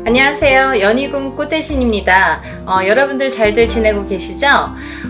안녕하세요. 연희궁 꽃대신입니다. 여러분들 잘들 지내고 계시죠?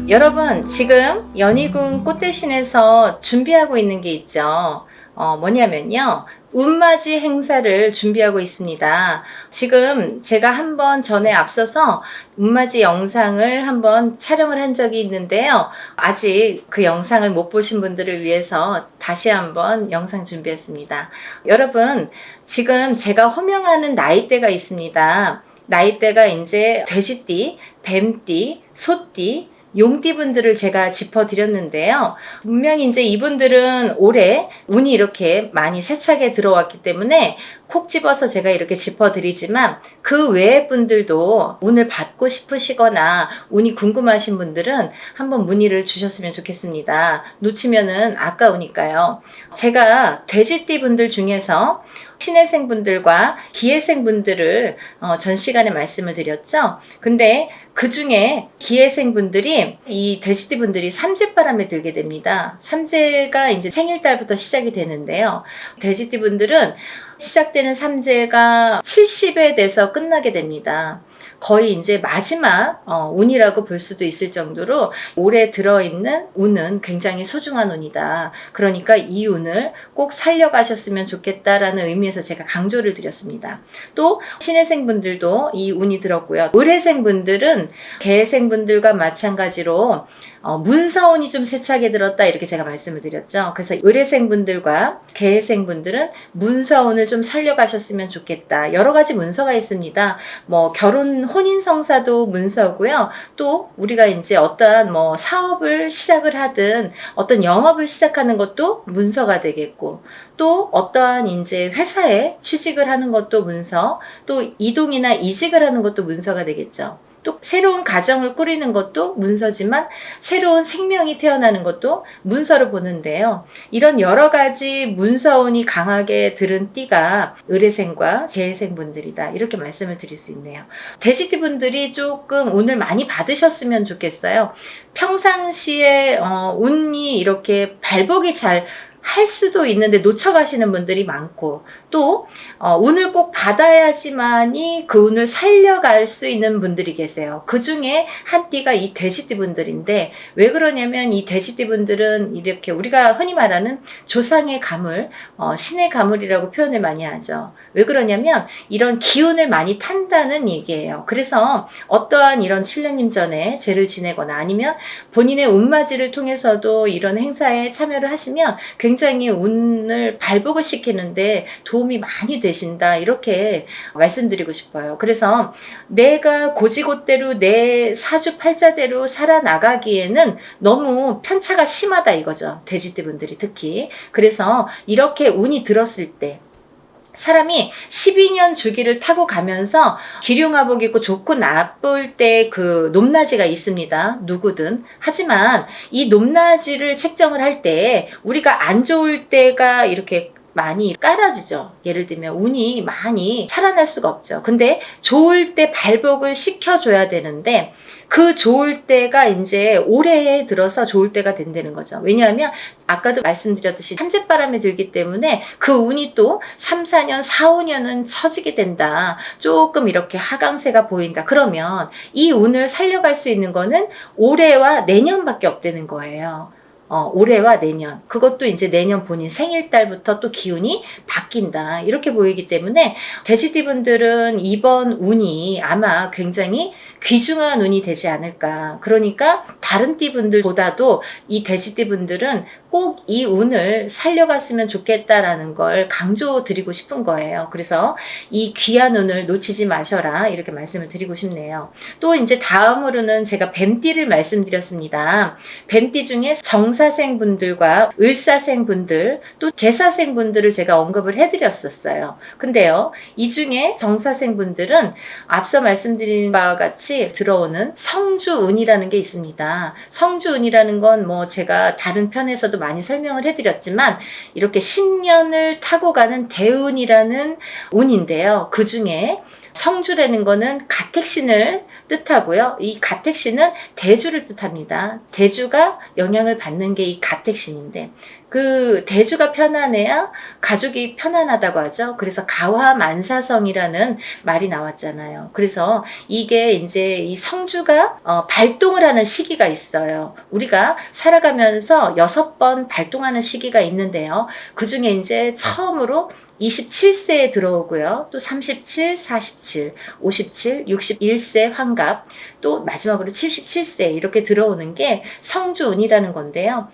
여러분, 지금 연희궁 꽃대신에서 준비하고 있는 게 있죠. 뭐냐면요. 운맞이 행사를 준비하고 있습니다. 지금 제가 한번 전에 앞서서 운맞이 영상을 한번 촬영을 한 적이 있는데요. 아직 그 영상을 못 보신 분들을 위해서 다시 한번 영상 준비했습니다. 여러분, 지금 제가 호명하는 나이대가 있습니다. 나이대가 이제 돼지띠, 뱀띠, 소띠, 용띠분들을 제가 짚어드렸는데요. 분명히 이제 이분들은 올해 운이 이렇게 많이 세차게 들어왔기 때문에 콕 집어서 제가 이렇게 짚어드리지만 그 외의 분들도 운을 받고 싶으시거나 운이 궁금하신 분들은 한번 문의를 주셨으면 좋겠습니다. 놓치면은 아까우니까요. 제가 돼지띠 분들 중에서 신해생 분들과 기해생 분들을 전 시간에 말씀을 드렸죠. 근데 그 중에 기해생 분들이 이 돼지띠 분들이 삼재바람에 들게 됩니다. 삼재가 이제 생일달부터 시작이 되는데요. 돼지띠 분들은 시작되는 삼재가 70에 돼서 끝나게 됩니다. 거의 이제 마지막 운이라고 볼 수도 있을 정도로 올해 들어있는 운은 굉장히 소중한 운이다. 그러니까 이 운을 꼭 살려가셨으면 좋겠다라는 의미에서 제가 강조를 드렸습니다. 또 신해생 분들도 이 운이 들었고요. 을해생 분들은 개해생 분들과 마찬가지로 문서운이 좀 세차게 들었다 이렇게 제가 말씀을 드렸죠. 그래서 을해생 분들과 개해생 분들은 문서운을 좀 살려가셨으면 좋겠다. 여러 가지 문서가 있습니다. 뭐 결혼 혼인성사도 문서고요. 또 우리가 이제 어떠한 뭐 사업을 시작을 하든 어떤 영업을 시작하는 것도 문서가 되겠고, 또 어떠한 이제 회사에 취직을 하는 것도 문서, 또 이동이나 이직을 하는 것도 문서가 되겠죠. 또 새로운 가정을 꾸리는 것도 문서지만 새로운 생명이 태어나는 것도 문서로 보는데요. 이런 여러 가지 문서운이 강하게 들은 띠가 을해생과 개해생 분들이다. 이렇게 말씀을 드릴 수 있네요. 돼지띠 분들이 조금 운을 많이 받으셨으면 좋겠어요. 평상시에 운이 이렇게 발복이 잘 할 수도 있는데 놓쳐가시는 분들이 많고, 또 운을 꼭 받아야지만이 그 운을 살려갈 수 있는 분들이 계세요. 그 중에 한 띠가 이 돼지띠 분들인데, 왜 그러냐면 이 돼지띠 분들은 이렇게 우리가 흔히 말하는 조상의 가물, 신의 가물이라고 표현을 많이 하죠. 왜 그러냐면 이런 기운을 많이 탄다는 얘기예요. 그래서 어떠한 이런 7년님 전에 제를 지내거나 아니면 본인의 운맞이를 통해서도 이런 행사에 참여를 하시면 굉장히 운을 발복을 시키는데 도움이 많이 되신다, 이렇게 말씀드리고 싶어요. 그래서 내가 고지고대로 내 사주팔자대로 살아나가기에는 너무 편차가 심하다 이거죠. 돼지띠 분들이 특히. 그래서 이렇게 운이 들었을 때 사람이 12년 주기를 타고 가면서 기륭화복 입고 좋고 나쁠 때 그 높낮이가 있습니다. 누구든. 하지만 이 높낮이를 책정을 할 때 우리가 안 좋을 때가 이렇게 많이 깔아지죠. 예를 들면 운이 많이 살아날 수가 없죠. 근데 좋을 때 발복을 시켜줘야 되는데 그 좋을 때가 이제 올해에 들어서 좋을 때가 된다는 거죠. 왜냐하면 아까도 말씀드렸듯이 삼재바람이 들기 때문에 그 운이 또 3, 4년, 4, 5년은 처지게 된다. 조금 이렇게 하강세가 보인다. 그러면 이 운을 살려갈 수 있는 거는 올해와 내년밖에 없다는 거예요. 올해와 내년, 그것도 이제 내년 본인 생일달부터 또 기운이 바뀐다, 이렇게 보이기 때문에 돼지띠 분들은 이번 운이 아마 굉장히 귀중한 운이 되지 않을까. 그러니까 다른 띠 분들보다도 이 돼지띠 분들은 꼭 이 운을 살려갔으면 좋겠다라는 걸 강조드리고 싶은 거예요. 그래서 이 귀한 운을 놓치지 마셔라, 이렇게 말씀을 드리고 싶네요. 또 이제 다음으로는 제가 뱀띠를 말씀드렸습니다. 뱀띠 중에 정사생 분들과 을사생 분들, 또 개사생 분들을 제가 언급을 해드렸었어요. 근데요, 이 중에 정사생 분들은 앞서 말씀드린 바와 같이 들어오는 성주운이라는 게 있습니다. 성주운이라는 건 뭐 제가 다른 편에서도 많이 설명을 해드렸지만 이렇게 10년을 타고 가는 대운이라는 운인데요. 그 중에 성주라는 거는 가택신을 뜻하고요. 이 가택신은 대주를 뜻합니다. 대주가 영향을 받는 게 이 가택신인데, 그 대주가 편안해야 가족이 편안하다고 하죠. 그래서 가화만사성이라는 말이 나왔잖아요. 그래서 이게 이제 이 성주가 발동을 하는 시기가 있어요. 우리가 살아가면서 6번 발동하는 시기가 있는데요. 그 중에 이제 처음으로 27세에 들어오고요. 또 37, 47, 57, 61세 환갑, 또 마지막으로 77세 이렇게 들어오는 게 성주운이라는 건데요.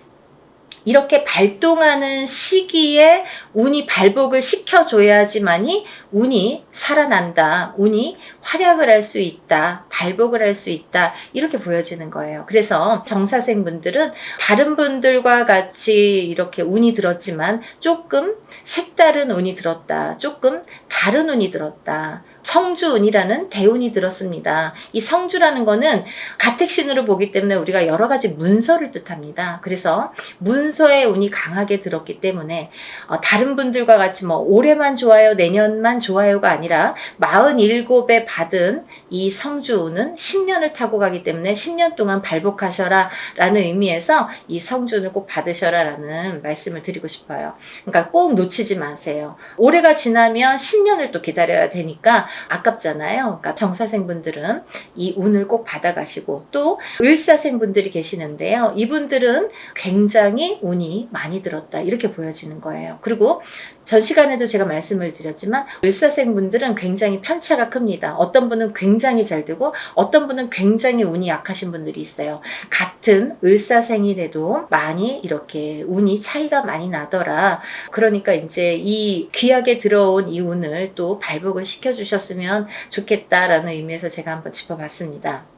이렇게 발동하는 시기에 운이 발복을 시켜줘야지만이 운이 살아난다. 운이 활약을 할 수 있다. 발복을 할 수 있다. 이렇게 보여지는 거예요. 그래서 정사생분들은 다른 분들과 같이 이렇게 운이 들었지만 조금 색다른 운이 들었다. 조금 다른 운이 들었다. 성주운이라는 대운이 들었습니다. 이 성주라는 거는 가택신으로 보기 때문에 우리가 여러 가지 문서를 뜻합니다. 그래서 문서의 운이 강하게 들었기 때문에 다른 분들과 같이 뭐 올해만 좋아요, 내년만 좋아요가 아니라 47에 받은 이 성주운은 10년을 타고 가기 때문에 10년 동안 발복하셔라 라는 의미에서 이 성주운을 꼭 받으셔라 라는 말씀을 드리고 싶어요. 그러니까 꼭 놓치지 마세요. 올해가 지나면 10년을 또 기다려야 되니까 아깝잖아요. 그러니까 정사생분들은 이 운을 꼭 받아가시고, 또 을사생분들이 계시는데요. 이분들은 굉장히 운이 많이 들었다 이렇게 보여지는 거예요. 그리고 전 시간에도 제가 말씀을 드렸지만 을사생분들은 굉장히 편차가 큽니다. 어떤 분은 굉장히 잘 되고 어떤 분은 굉장히 운이 약하신 분들이 있어요. 같은 을사생이라도 많이 이렇게 운이 차이가 많이 나더라. 그러니까 이제 이 귀하게 들어온 이 운을 또 발복을 시켜주셨으면 좋겠다라는 의미에서 제가 한번 짚어봤습니다.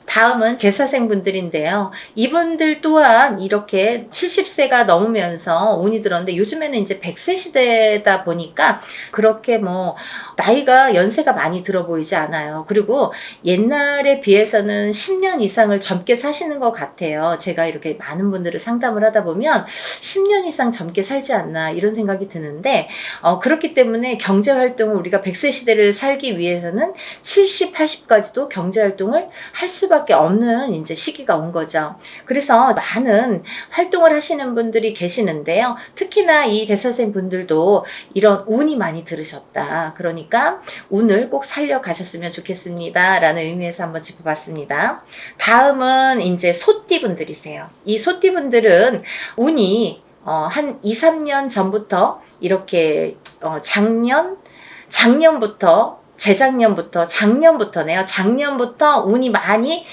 다음은 개사생분들인데요. 이분들 또한 이렇게 70세가 넘으면서 운이 들었는데 요즘에는 이제 100세 시대다 보니까 그렇게 뭐 나이가 연세가 많이 들어 보이지 않아요. 그리고 옛날에 비해서는 10년 이상을 젊게 사시는 것 같아요. 제가 이렇게 많은 분들을 상담을 하다 보면 10년 이상 젊게 살지 않나 이런 생각이 드는데 그렇기 때문에 경제활동을 우리가 100세 시대를 살기 위해서는 70, 80까지도 경제활동을 할 수밖에 없는 이제 시기가 온 거죠. 그래서 많은 활동을 하시는 분들이 계시는데요. 특히나 이 대사생 분들도 이런 운이 많이 들으셨다. 그러니까 운을 꼭 살려가셨으면 좋겠습니다. 라는 의미에서 한번 짚어봤습니다. 다음은 이제 소띠 분들이세요. 이 소띠 분들은 운이 한 2, 3년 전부터 이렇게 작년부터네요. 작년부터 운이 많이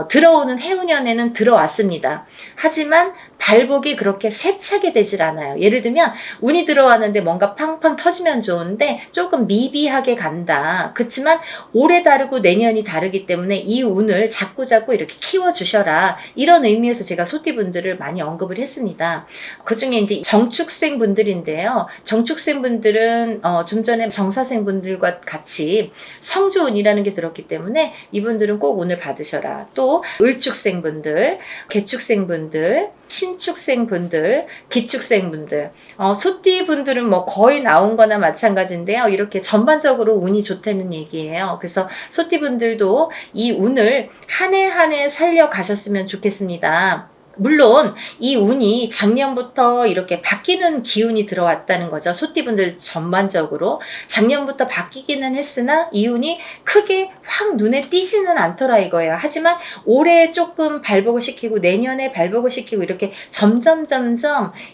들어오는 해운년에는 들어왔습니다. 하지만 발복이 그렇게 세차게 되질 않아요. 예를 들면 운이 들어왔는데 뭔가 팡팡 터지면 좋은데 조금 미비하게 간다. 그렇지만 올해 다르고 내년이 다르기 때문에 이 운을 자꾸자꾸 이렇게 키워주셔라. 이런 의미에서 제가 소띠분들을 많이 언급을 했습니다. 그 중에 이제 정축생 분들인데요. 정축생 분들은 좀 전에 정사생 분들과 같이 성주운이라는 게 들었기 때문에 이분들은 꼭 운을 받으셔라. 또 을축생 분들, 개축생 분들, 신축생 분들, 기축생 분들, 소띠 분들은 뭐 거의 나온 거나 마찬가지인데요. 이렇게 전반적으로 운이 좋다는 얘기예요. 그래서 소띠 분들도 이 운을 한 해 한 해 살려 가셨으면 좋겠습니다. 물론 이 운이 작년부터 이렇게 바뀌는 기운이 들어왔다는 거죠. 소띠분들 전반적으로 작년부터 바뀌기는 했으나 이 운이 크게 확 눈에 띄지는 않더라 이거예요. 하지만 올해 조금 발복을 시키고 내년에 발복을 시키고 이렇게 점점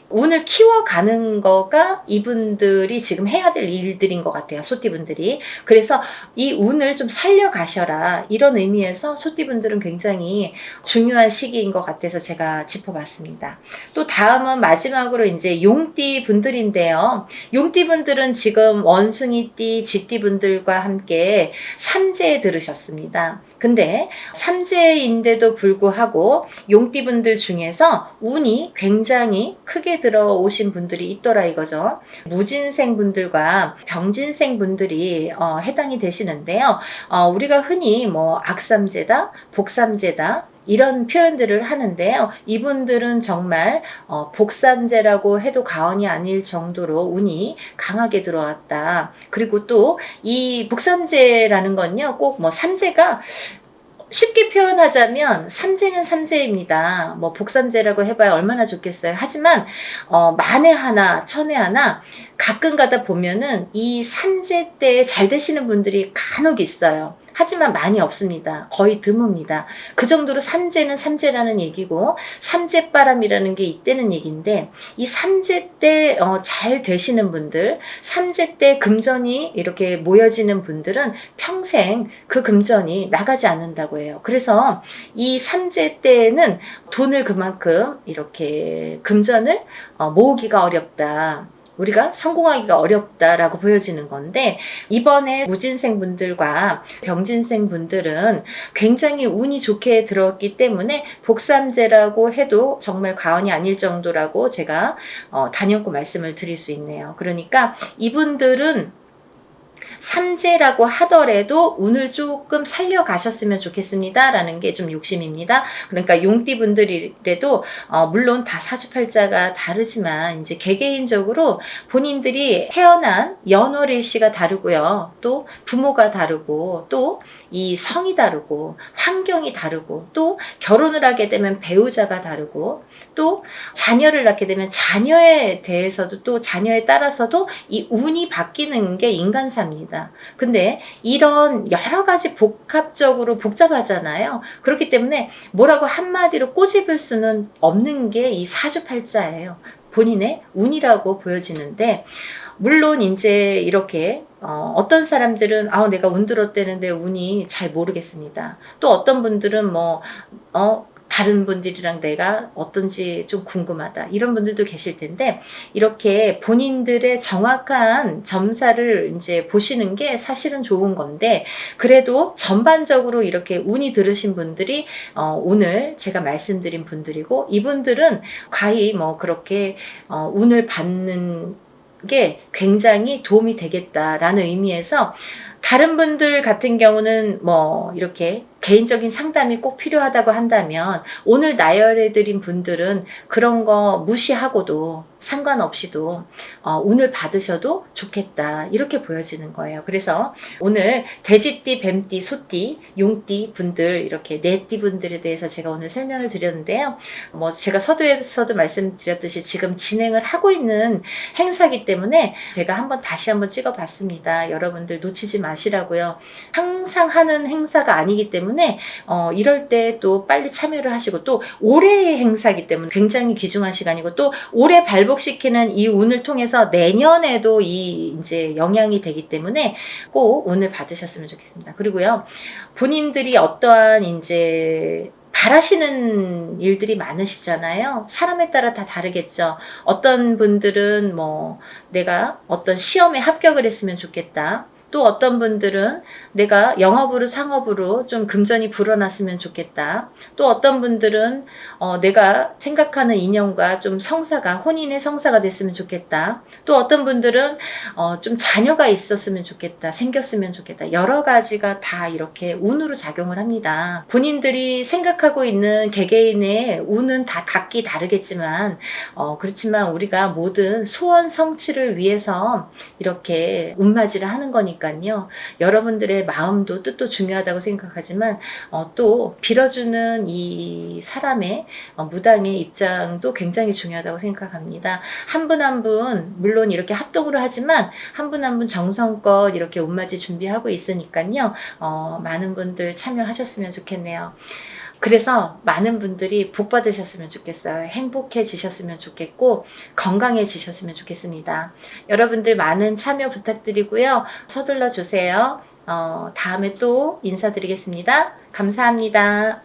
운을 키워가는 거가 이분들이 지금 해야 될 일들인 것 같아요. 소띠분들이. 그래서 이 운을 좀 살려가셔라 이런 의미에서 소띠분들은 굉장히 중요한 시기인 것 같아서 제가 짚어봤습니다. 또 다음은 마지막으로 이제 용띠 분들인데요. 용띠 분들은 지금 원숭이띠, 쥐띠 분들과 함께 삼재에 들으셨습니다. 근데 삼재인데도 불구하고 용띠 분들 중에서 운이 굉장히 크게 들어오신 분들이 있더라 이거죠. 무진생 분들과 병진생 분들이 해당이 되시는데요. 우리가 흔히 뭐 악삼재다, 복삼재다 이런 표현들을 하는데요. 이분들은 정말 복삼재라고 해도 과언이 아닐 정도로 운이 강하게 들어왔다. 그리고 또 이 복삼재라는 건요. 꼭 뭐 삼재가 쉽게 표현하자면 삼재는 삼재입니다. 뭐 복삼재라고 해봐야 얼마나 좋겠어요. 하지만 만에 하나 천에 하나 가끔 가다 보면은 이 삼재 때 잘 되시는 분들이 간혹 있어요. 하지만 많이 없습니다. 거의 드뭅니다. 그 정도로 삼재는 삼재라는 얘기고 삼재바람이라는 게 있다는 얘기인데, 이 삼재 때 잘 되시는 분들, 삼재 때 금전이 이렇게 모여지는 분들은 평생 그 금전이 나가지 않는다고 해요. 그래서 이 삼재 때는 돈을 그만큼 이렇게 금전을 모으기가 어렵다. 우리가 성공하기가 어렵다라고 보여지는 건데, 이번에 무진생 분들과 병진생 분들은 굉장히 운이 좋게 들어왔기 때문에 복삼재라고 해도 정말 과언이 아닐 정도라고 제가 단연코 말씀을 드릴 수 있네요. 그러니까 이분들은 삼재라고 하더라도 운을 조금 살려가셨으면 좋겠습니다 라는 게 좀 욕심입니다. 그러니까 용띠 분들이라도 물론 다 사주팔자가 다르지만 이제 개개인적으로 본인들이 태어난 연월일시가 다르고요, 또 부모가 다르고, 또 이 성이 다르고, 환경이 다르고, 또 결혼을 하게 되면 배우자가 다르고, 또 자녀를 낳게 되면 자녀에 대해서도, 또 자녀에 따라서도 이 운이 바뀌는 게 인간사입니다. 근데 이런 여러 가지 복합적으로 복잡하잖아요. 그렇기 때문에 뭐라고 한마디로 꼬집을 수는 없는 게 이 사주팔자예요. 본인의 운이라고 보여지는데, 물론 이제 이렇게 어떤 사람들은 내가 운 들었대는데 운이 잘 모르겠습니다. 또 어떤 분들은 다른 분들이랑 내가 어떤지 좀 궁금하다, 이런 분들도 계실 텐데, 이렇게 본인들의 정확한 점사를 이제 보시는 게 사실은 좋은 건데, 그래도 전반적으로 이렇게 운이 들으신 분들이 오늘 제가 말씀드린 분들이고, 이분들은 과히 그렇게 운을 받는 게 굉장히 도움이 되겠다라는 의미에서, 다른 분들 같은 경우는 이렇게 개인적인 상담이 꼭 필요하다고 한다면, 오늘 나열해드린 분들은 그런 거 무시하고도 상관없이도 운을 받으셔도 좋겠다, 이렇게 보여지는 거예요. 그래서 오늘 돼지띠, 뱀띠, 소띠, 용띠 분들, 이렇게 네 띠 분들에 대해서 제가 오늘 설명을 드렸는데요. 제가 서두에서도 말씀드렸듯이 지금 진행을 하고 있는 행사이기 때문에 제가 다시 한번 찍어봤습니다. 여러분들 놓치지 마시라고요. 항상 하는 행사가 아니기 때문에 이럴 때 또 빨리 참여를 하시고, 또 올해의 행사이기 때문에 굉장히 귀중한 시간이고, 또 올해 발복시키는 이 운을 통해서 내년에도 이제 영향이 되기 때문에 꼭 운을 받으셨으면 좋겠습니다. 그리고요, 본인들이 어떠한 이제 바라시는 일들이 많으시잖아요. 사람에 따라 다 다르겠죠. 어떤 분들은 내가 어떤 시험에 합격을 했으면 좋겠다. 또 어떤 분들은 내가 영업으로 상업으로 좀 금전이 불어났으면 좋겠다. 또 어떤 분들은 내가 생각하는 인연과 좀 혼인의 성사가 됐으면 좋겠다. 또 어떤 분들은 좀 자녀가 있었으면 좋겠다, 생겼으면 좋겠다. 여러 가지가 다 이렇게 운으로 작용을 합니다. 본인들이 생각하고 있는 개개인의 운은 다 각기 다르겠지만, 그렇지만 우리가 모든 소원 성취를 위해서 이렇게 운맞이를 하는 거니까요. 여러분들의 마음도 뜻도 중요하다고 생각하지만, 또 빌어주는 이 사람의 무당의 입장도 굉장히 중요하다고 생각합니다. 한 분 한 분 물론 이렇게 합동으로 하지만 한 분 한 분 정성껏 이렇게 운맞이 준비하고 있으니까요. 많은 분들 참여하셨으면 좋겠네요. 그래서 많은 분들이 복 받으셨으면 좋겠어요. 행복해지셨으면 좋겠고, 건강해지셨으면 좋겠습니다. 여러분들 많은 참여 부탁드리고요. 서둘러 주세요. 다음에 또 인사드리겠습니다. 감사합니다.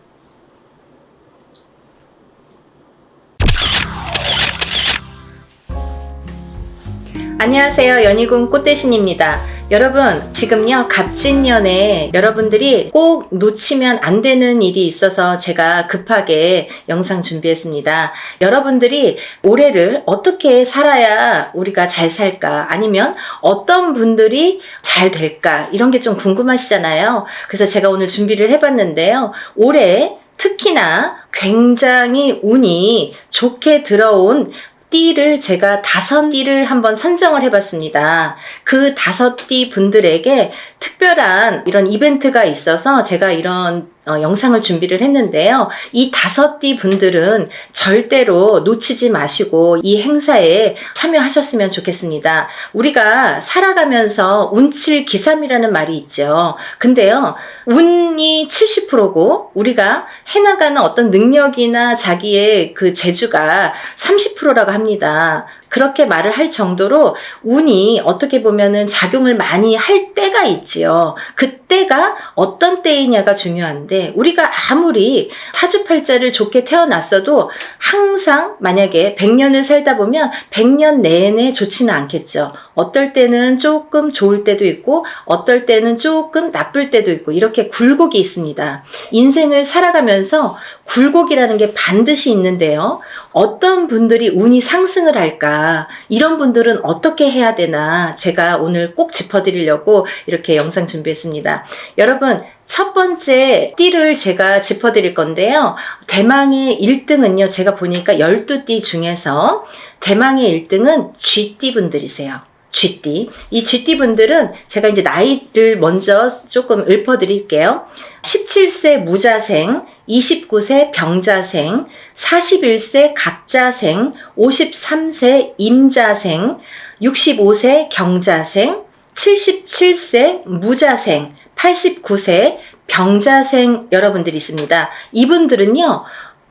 안녕하세요. 연희궁 꽃대신입니다. 여러분, 지금요 갑진년에 여러분들이 꼭 놓치면 안 되는 일이 있어서 제가 급하게 영상 준비했습니다. 여러분들이 올해를 어떻게 살아야 우리가 잘 살까, 아니면 어떤 분들이 잘 될까, 이런 게 좀 궁금하시잖아요. 그래서 제가 오늘 준비를 해봤는데요. 올해 특히나 굉장히 운이 좋게 들어온 띠를 제가 5띠를 한번 선정을 해봤습니다. 그 5띠 분들에게 특별한 이런 이벤트가 있어서 제가 이런 영상을 준비를 했는데요. 이 5띠 분들은 절대로 놓치지 마시고 이 행사에 참여하셨으면 좋겠습니다. 우리가 살아가면서 운칠기삼이라는 말이 있죠. 근데요, 운이 70%고 우리가 해나가는 어떤 능력이나 자기의 그 재주가 30%라고 합니다. 그렇게 말을 할 정도로 운이 어떻게 보면은 작용을 많이 할 때가 있지요. 그때가 어떤 때이냐가 중요한데, 우리가 아무리 사주팔자를 좋게 태어났어도 항상 만약에 100년을 살다 보면 100년 내내 좋지는 않겠죠. 어떨 때는 조금 좋을 때도 있고 어떨 때는 조금 나쁠 때도 있고, 이렇게 굴곡이 있습니다. 인생을 살아가면서 굴곡이라는 게 반드시 있는데요. 어떤 분들이 운이 상승을 할까? 이런 분들은 어떻게 해야 되나? 제가 오늘 꼭 짚어드리려고 이렇게 영상 준비했습니다. 여러분, 첫 번째 띠를 제가 짚어드릴 건데요. 대망의 1등은요. 제가 보니까 12띠 중에서 대망의 1등은 쥐띠 분들이세요. 쥐띠. 이 쥐띠 분들은 제가 이제 나이를 먼저 조금 읊어드릴게요. 17세 무자생, 29세 병자생, 41세 갑자생, 53세 임자생, 65세 경자생, 77세 무자생, 89세 병자생 여러분들이 있습니다. 이분들은요,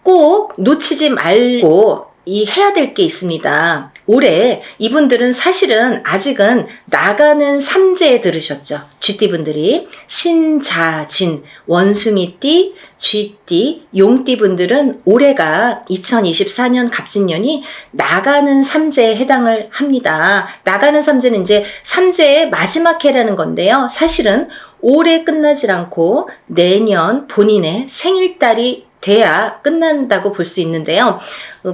꼭 놓치지 말고 해야 될 게 있습니다. 올해 이분들은 사실은 아직은 나가는 삼재에 들으셨죠. 쥐띠분들이 신자진, 원숭이띠, 쥐띠, 용띠 분들은 올해가 2024년 갑진년이 나가는 삼재에 해당을 합니다. 나가는 삼재는 이제 삼재의 마지막 해라는 건데요. 사실은 올해 끝나질 않고 내년 본인의 생일달이 돼야 끝난다고 볼 수 있는데요.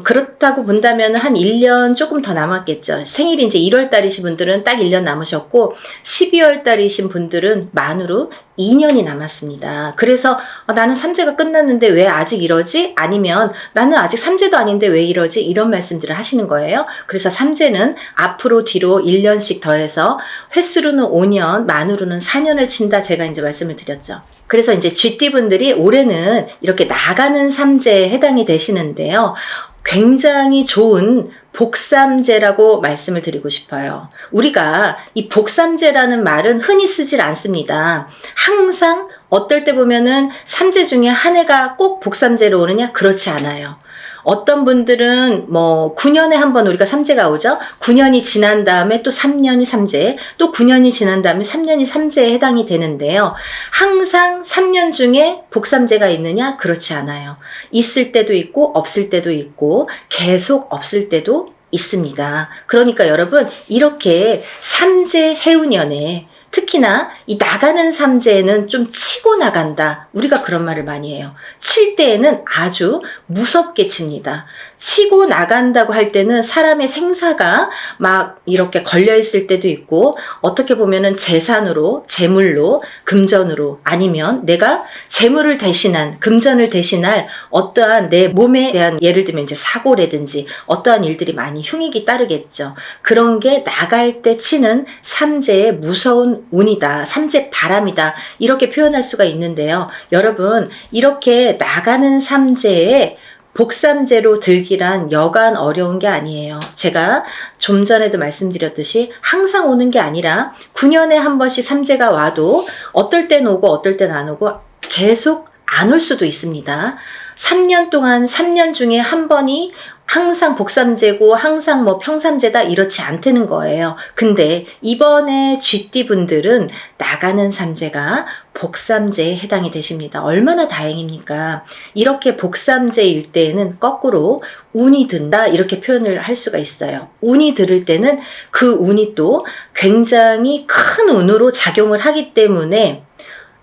그렇다고 본다면 한 1년 조금 더 남았겠죠. 생일이 이제 1월 달이신 분들은 딱 1년 남으셨고, 12월 달이신 분들은 만으로 2년이 남았습니다. 그래서 나는 삼재가 끝났는데 왜 아직 이러지? 아니면 나는 아직 삼재도 아닌데 왜 이러지? 이런 말씀들을 하시는 거예요. 그래서 삼재는 앞으로 뒤로 1년씩 더해서 횟수로는 5년, 만으로는 4년을 친다, 제가 이제 말씀을 드렸죠. 그래서 이제 쥐띠분들이 올해는 이렇게 나가는 삼재에 해당이 되시는데요. 굉장히 좋은 복삼재라고 말씀을 드리고 싶어요. 우리가 이 복삼재라는 말은 흔히 쓰질 않습니다. 항상 어떨 때 보면은 삼재 중에 한 해가 꼭 복삼재로 오느냐? 그렇지 않아요. 어떤 분들은 뭐 9년에 한 번 우리가 삼재가 오죠. 9년이 지난 다음에 또 3년이 삼재, 또 9년이 지난 다음에 3년이 삼재에 해당이 되는데요. 항상 3년 중에 복삼재가 있느냐? 그렇지 않아요. 있을 때도 있고 없을 때도 있고 계속 없을 때도 있습니다. 그러니까 여러분, 이렇게 삼재 해운년에 특히나 이 나가는 삼재에는 좀 치고 나간다. 우리가 그런 말을 많이 해요. 칠 때에는 아주 무섭게 칩니다. 치고 나간다고 할 때는 사람의 생사가 막 이렇게 걸려있을 때도 있고, 어떻게 보면은 재산으로, 재물로, 금전으로, 아니면 내가 재물을 대신한, 금전을 대신할 어떠한 내 몸에 대한, 예를 들면 이제 사고라든지 어떠한 일들이 많이 흉익이 따르겠죠. 그런 게 나갈 때 치는 삼재의 무서운 운이다, 삼재 바람이다, 이렇게 표현할 수가 있는데요. 여러분, 이렇게 나가는 삼재에 복삼재로 들기란 여간 어려운 게 아니에요. 제가 좀 전에도 말씀드렸듯이 항상 오는 게 아니라 9년에 한 번씩 삼재가 와도 어떨 땐 오고 어떨 땐 안 오고 계속 안 올 수도 있습니다. 3년 동안 3년 중에 한 번이 항상 복삼재고 항상 뭐 평삼재다, 이렇지 않다는 거예요. 근데 이번에 쥐띠 분들은 나가는 삼재가 복삼재에 해당이 되십니다. 얼마나 다행입니까? 이렇게 복삼재일 때에는 거꾸로 운이 든다, 이렇게 표현을 할 수가 있어요. 운이 들을 때는 그 운이 또 굉장히 큰 운으로 작용을 하기 때문에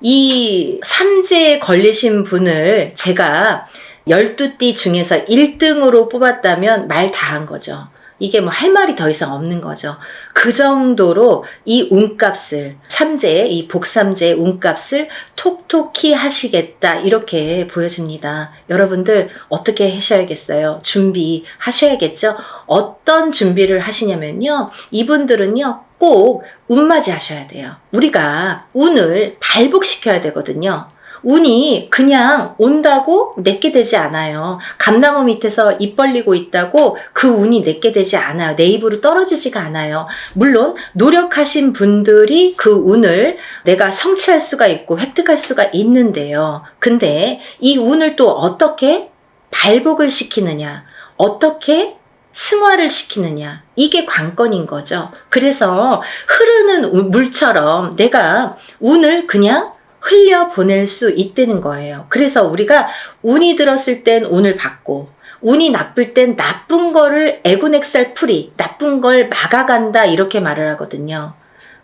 이 삼재에 걸리신 분을 제가 12띠 중에서 1등으로 뽑았다면 말 다 한 거죠. 이게 뭐 할 말이 더 이상 없는 거죠. 그 정도로 이 운값을, 삼재, 이 복삼재의 운값을 톡톡히 하시겠다, 이렇게 보여집니다. 여러분들 어떻게 하셔야겠어요? 준비하셔야겠죠? 어떤 준비를 하시냐면요, 이분들은요 꼭 운맞이 하셔야 돼요. 우리가 운을 발복시켜야 되거든요. 운이 그냥 온다고 내게 되지 않아요. 감나무 밑에서 입 벌리고 있다고 그 운이 내게 되지 않아요. 내 입으로 떨어지지가 않아요. 물론 노력하신 분들이 그 운을 내가 성취할 수가 있고 획득할 수가 있는데요. 근데 이 운을 또 어떻게 발복을 시키느냐, 어떻게 승화를 시키느냐, 이게 관건인 거죠. 그래서 흐르는 물처럼 내가 운을 그냥 흘려보낼 수 있다는 거예요. 그래서 우리가 운이 들었을 땐 운을 받고, 운이 나쁠 땐 나쁜 거를 애군액살풀이, 나쁜 걸 막아간다, 이렇게 말을 하거든요.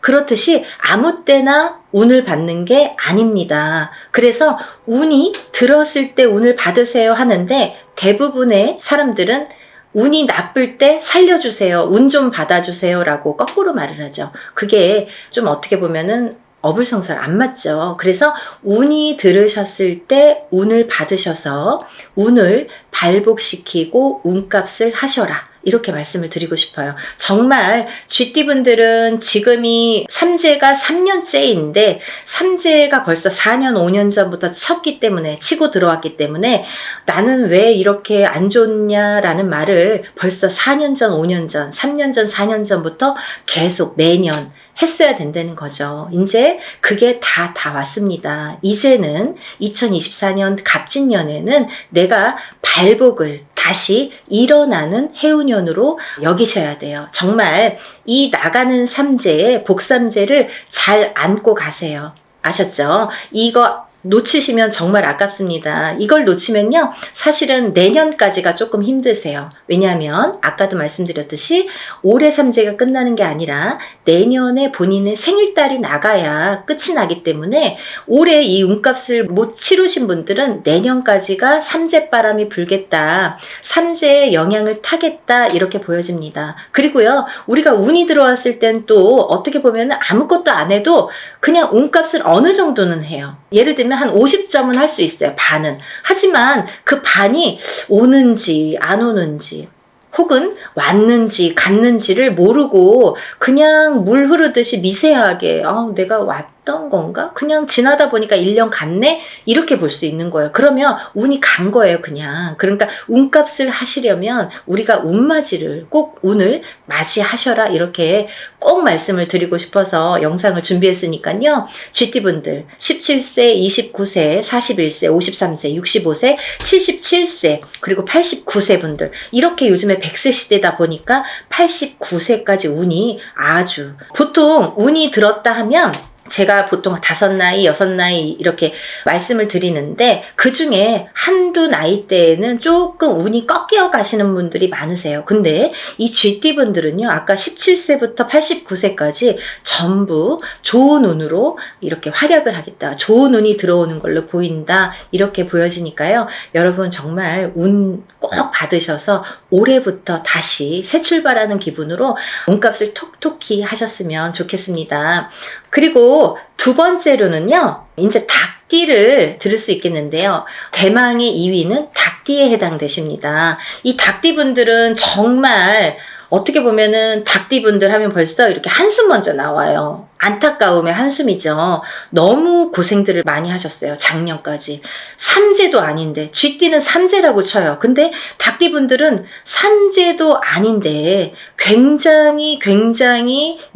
그렇듯이 아무 때나 운을 받는 게 아닙니다. 그래서 운이 들었을 때 운을 받으세요 하는데, 대부분의 사람들은 운이 나쁠 때 살려주세요, 운 좀 받아주세요 라고 거꾸로 말을 하죠. 그게 좀 어떻게 보면은 어불성설 안 맞죠. 그래서 운이 들으셨을 때 운을 받으셔서 운을 발복시키고 운값을 하셔라, 이렇게 말씀을 드리고 싶어요. 정말 쥐띠분들은 지금이 삼재가 3년째인데 삼재가 벌써 4년 5년 전부터 쳤기 때문에, 치고 들어왔기 때문에 나는 왜 이렇게 안 좋냐라는 말을 벌써 4년 전 5년 전 3년 전 4년 전부터 계속 매년 했어야 된다는 거죠. 이제 그게 다 왔습니다. 이제는 2024년 갑진년에는 내가 발복을 다시 일어나는 해운년으로 여기셔야 돼요. 정말 이 나가는 삼재의 복삼재를 잘 안고 가세요. 아셨죠? 이거 놓치시면 정말 아깝습니다. 이걸 놓치면요, 사실은 내년까지가 조금 힘드세요. 왜냐하면 아까도 말씀드렸듯이 올해 삼재가 끝나는 게 아니라 내년에 본인의 생일달이 나가야 끝이 나기 때문에 올해 이 운값을 못 치르신 분들은 내년까지가 삼재바람이 불겠다, 삼재의 영향을 타겠다, 이렇게 보여집니다. 그리고요, 우리가 운이 들어왔을 땐 또 어떻게 보면 아무것도 안 해도 그냥 운값을 어느 정도는 해요. 예를 들면 한 50점은 할 수 있어요. 반은. 하지만 그 반이 오는지 안 오는지, 혹은 왔는지 갔는지를 모르고 그냥 물 흐르듯이 미세하게 내가 왔던 건가? 그냥 지나다 보니까 1년 갔네? 이렇게 볼 수 있는 거예요. 그러면 운이 간 거예요, 그냥. 그러니까 운값을 하시려면 우리가 운맞이를, 꼭 운을 맞이하셔라, 이렇게 꼭 말씀을 드리고 싶어서 영상을 준비했으니까요. 쥐띠분들 17세, 29세, 41세, 53세, 65세, 77세, 그리고 89세 분들, 이렇게 요즘에 100세 시대다 보니까 89세까지 운이 아주, 보통 운이 들었다 하면 제가 보통 5나이, 6나이 이렇게 말씀을 드리는데, 그 중에 한두 나이대에는 조금 운이 꺾여 가시는 분들이 많으세요. 근데 이 쥐띠분들은요, 아까 17세부터 89세까지 전부 좋은 운으로 이렇게 활약을 하겠다, 좋은 운이 들어오는 걸로 보인다, 이렇게 보여지니까요. 여러분 정말 운 꼭 받으셔서 올해부터 다시 새 출발하는 기분으로 운값을 톡톡히 하셨으면 좋겠습니다. 그리고 두 번째로는요, 이제 닭띠를 들을 수 있겠는데요. 대망의 2위는 닭띠에 해당되십니다. 이 닭띠분들은 정말 어떻게 보면은 닭띠분들 하면 벌써 이렇게 한숨 먼저 나와요. 안타까움의 한숨이죠. 너무 고생들을 많이 하셨어요, 작년까지. 삼재도 아닌데, 쥐띠는 삼재라고 쳐요. 근데 닭띠분들은 삼재도 아닌데 굉장히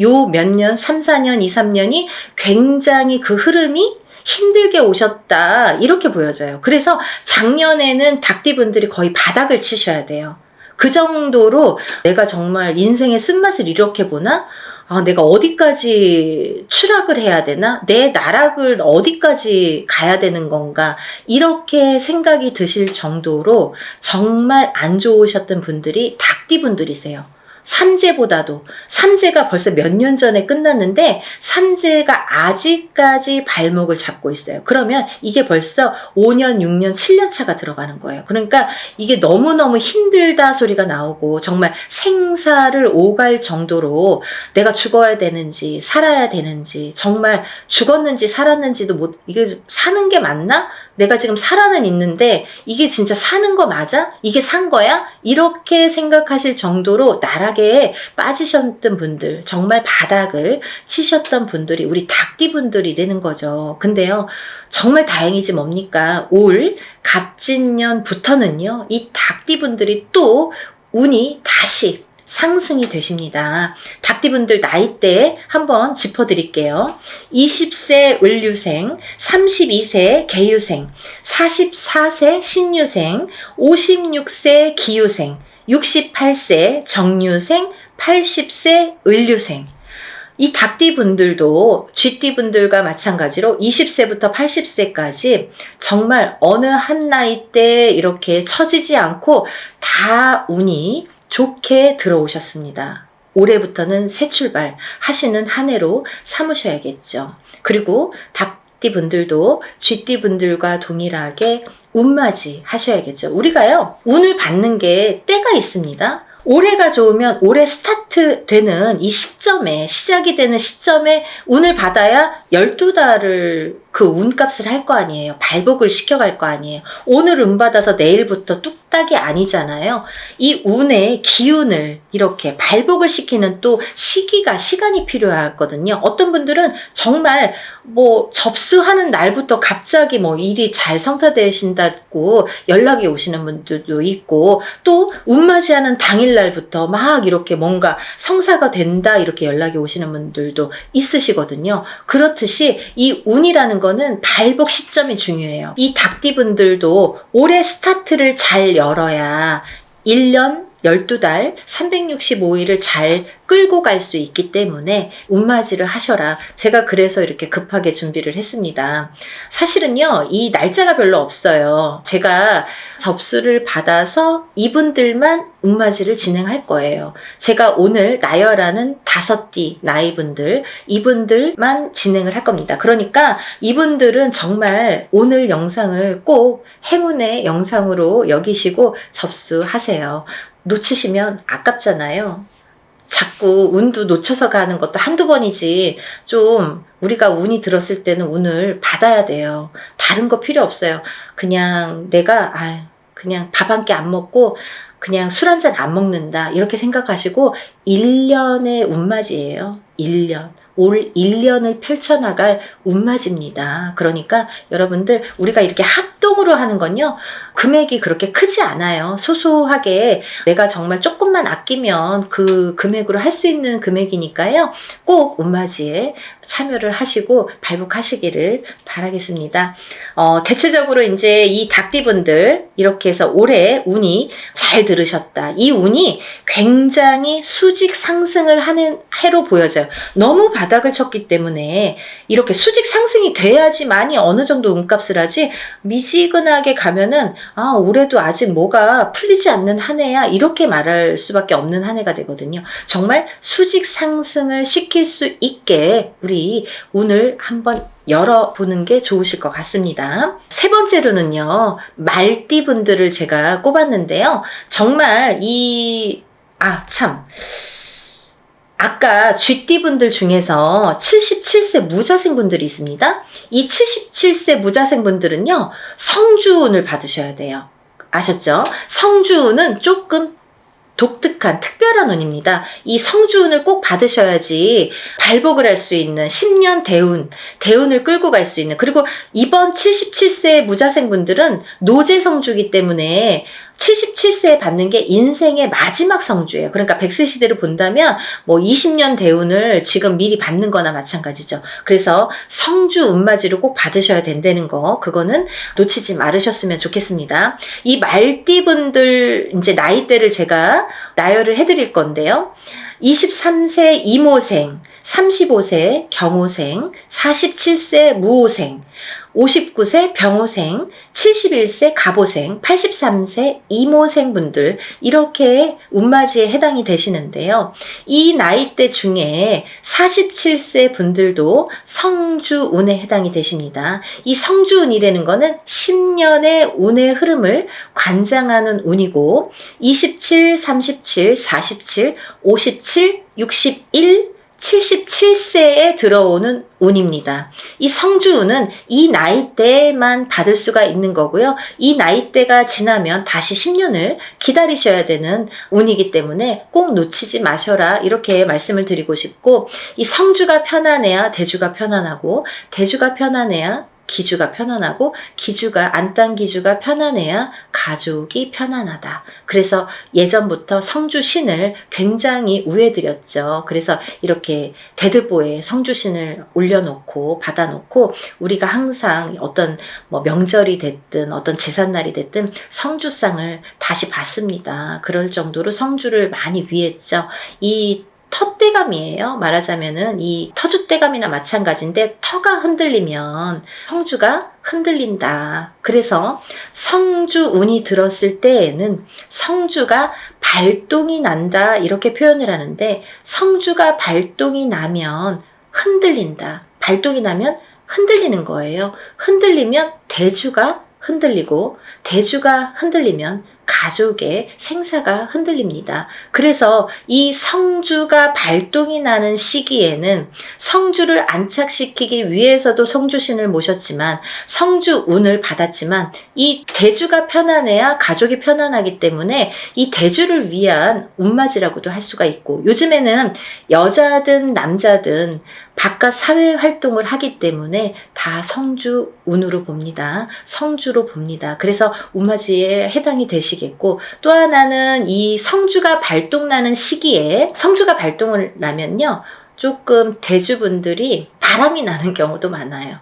요 몇 년, 3, 4년, 2, 3년이 굉장히 그 흐름이 힘들게 오셨다, 이렇게 보여져요. 그래서 작년에는 닭띠분들이 거의 바닥을 치셔야 돼요. 그 정도로 내가 정말 인생의 쓴맛을 이렇게 보나? 내가 어디까지 추락을 해야 되나? 내 나락을 어디까지 가야 되는 건가? 이렇게 생각이 드실 정도로 정말 안 좋으셨던 분들이 닭띠분들이세요. 삼재보다도, 삼재가 벌써 몇 년 전에 끝났는데 삼재가 아직까지 발목을 잡고 있어요. 그러면 이게 벌써 5년, 6년, 7년 차가 들어가는 거예요. 그러니까 이게 너무너무 힘들다 소리가 나오고, 정말 생사를 오갈 정도로 내가 죽어야 되는지 살아야 되는지, 정말 죽었는지 살았는지도 이게 사는 게 맞나? 내가 지금 살아는 있는데 이게 진짜 사는 거 맞아? 이게 산 거야? 이렇게 생각하실 정도로 나락에 빠지셨던 분들, 정말 바닥을 치셨던 분들이 우리 닭띠분들이 되는 거죠. 근데요, 정말 다행이지 뭡니까? 올 갑진년부터는요, 이 닭띠분들이 또 운이 다시 상승이 되십니다. 닭띠분들 나이대 한번 짚어드릴게요. 20세 을류생, 32세 개유생, 44세 신유생, 56세 기유생, 68세 정유생, 80세 을류생. 이 닭띠분들도 쥐띠분들과 마찬가지로 20세부터 80세까지 정말 어느 한 나이대 이렇게 처지지 않고 다 운이 좋게 들어오셨습니다. 올해부터는 새 출발 하시는 한 해로 삼으셔야겠죠. 그리고 닭띠분들도 쥐띠분들과 동일하게 운맞이 하셔야겠죠. 우리가요, 운을 받는 게 때가 있습니다. 올해가 좋으면 올해 스타트 되는 이 시점에, 시작이 되는 시점에 운을 받아야 12달을 그 운값을 할 거 아니에요. 발복을 시켜갈 거 아니에요. 오늘 운 받아서 내일부터 뚝딱이 아니잖아요. 이 운의 기운을 이렇게 발복을 시키는 또 시간이 필요하거든요. 어떤 분들은 정말 뭐 접수하는 날부터 갑자기 뭐 일이 잘 성사되신다고 연락이 오시는 분들도 있고, 또 운맞이하는 당일날부터 막 이렇게 뭔가 성사가 된다 이렇게 연락이 오시는 분들도 있으시거든요. 그렇듯이 이 운이라는 거는 발복 시점이 중요해요. 이 닭띠분들도 올해 스타트를 잘 열어야 1년 12달 365일을 잘 끌고 갈 수 있기 때문에 운맞이를 하셔라. 제가 그래서 이렇게 급하게 준비를 했습니다. 사실은요, 이 날짜가 별로 없어요. 제가 접수를 받아서 이분들만 운맞이를 진행할 거예요. 제가 오늘 나열하는 5띠 나이분들, 이분들만 진행을 할 겁니다. 그러니까 이분들은 정말 오늘 영상을 꼭 행운의 영상으로 여기시고 접수하세요. 놓치시면 아깝잖아요. 자꾸 운도 놓쳐서 가는 것도 한두 번이지, 좀 우리가 운이 들었을 때는 운을 받아야 돼요. 다른 거 필요 없어요. 그냥 내가 그냥 밥 한 끼 안 먹고 그냥 술 한 잔 안 먹는다 이렇게 생각하시고 1년의 운맞이에요. 1년. 올 1년을 펼쳐나갈 운맞이입니다. 그러니까 여러분들, 우리가 이렇게 합동으로 하는 건요, 금액이 그렇게 크지 않아요. 소소하게 내가 정말 조금만 아끼면 그 금액으로 할 수 있는 금액이니까요. 꼭 운맞이에 참여를 하시고 발복하시기를 바라겠습니다. 대체적으로 이제 이 닭띠분들 이렇게 해서 올해 운이 잘 들으셨다. 이 운이 굉장히 수직 상승을 하는 해로 보여져요. 너무 바닥을 쳤기 때문에 이렇게 수직 상승이 돼야지만이 어느 정도 운값을 하지, 미지근하게 가면은 올해도 아직 뭐가 풀리지 않는 한 해야 이렇게 말할 수밖에 없는 한 해가 되거든요. 정말 수직 상승을 시킬 수 있게 우리 운을 한번 열어보는 게 좋으실 것 같습니다. 세 번째로는요, 말띠분들을 제가 꼽았는데요. 정말 아까 쥐띠분들 중에서 77세 무자생분들이 있습니다. 이 77세 무자생분들은요, 성주운을 받으셔야 돼요. 아셨죠? 성주운은 조금 독특한 특별한 운입니다. 이 성주운을 꼭 받으셔야지 발복을 할 수 있는 10년 대운을 끌고 갈 수 있는, 그리고 이번 77세 무자생분들은 노제성주이기 때문에 77세에 받는 게 인생의 마지막 성주예요. 그러니까 100세 시대를 본다면 뭐 20년 대운을 지금 미리 받는 거나 마찬가지죠. 그래서 성주 운맞이를 꼭 받으셔야 된다는 거, 그거는 놓치지 말으셨으면 좋겠습니다. 이 말띠분들 이제 나이대를 제가 나열을 해드릴 건데요. 23세 이모생, 35세 경호생, 47세 무호생, 59세 병호생, 71세 갑오생, 83세 이모생 분들, 이렇게 운맞이에 해당이 되시는데요. 이 나이대 중에 47세 분들도 성주운에 해당이 되십니다. 이 성주운이라는 거는 10년의 운의 흐름을 관장하는 운이고, 27, 37, 47, 57, 61, 77세에 들어오는 운입니다. 이 성주운은 이 나이대만 받을 수가 있는 거고요. 이 나이대가 지나면 다시 10년을 기다리셔야 되는 운이기 때문에 꼭 놓치지 마셔라 이렇게 말씀을 드리고 싶고, 이 성주가 편안해야 대주가 편안하고, 대주가 편안해야 기주가 편안하고, 기주가 안딴기주가 편안해야 가족이 편안하다. 그래서 예전부터 성주신을 굉장히 우애드렸죠. 그래서 이렇게 대들보에 성주신을 올려놓고 받아놓고 우리가 항상 어떤 명절이 됐든 어떤 제삿날이 됐든 성주상을 다시 받습니다. 그럴 정도로 성주를 많이 위했죠. 이 터대감이에요. 말하자면은 이 터줏대감이나 마찬가지인데, 터가 흔들리면 성주가 흔들린다. 그래서 성주운이 들었을 때에는 성주가 발동이 난다 이렇게 표현을 하는데, 성주가 발동이 나면 흔들린다. 발동이 나면 흔들리는 거예요. 흔들리면 대주가 흔들리고, 대주가 흔들리면 가족의 생사가 흔들립니다. 그래서 이 성주가 발동이 나는 시기에는 성주를 안착시키기 위해서도 성주신을 모셨지만, 성주운을 받았지만, 이 대주가 편안해야 가족이 편안하기 때문에 이 대주를 위한 운맞이라고도 할 수가 있고, 요즘에는 여자든 남자든 바깥 사회 활동을 하기 때문에 다 성주운으로 봅니다. 성주로 봅니다. 그래서 운맞이에 해당이 되시겠고, 또 하나는 이 성주가 발동나는 시기에, 성주가 발동을 나면요, 조금 대주분들이 바람이 나는 경우도 많아요.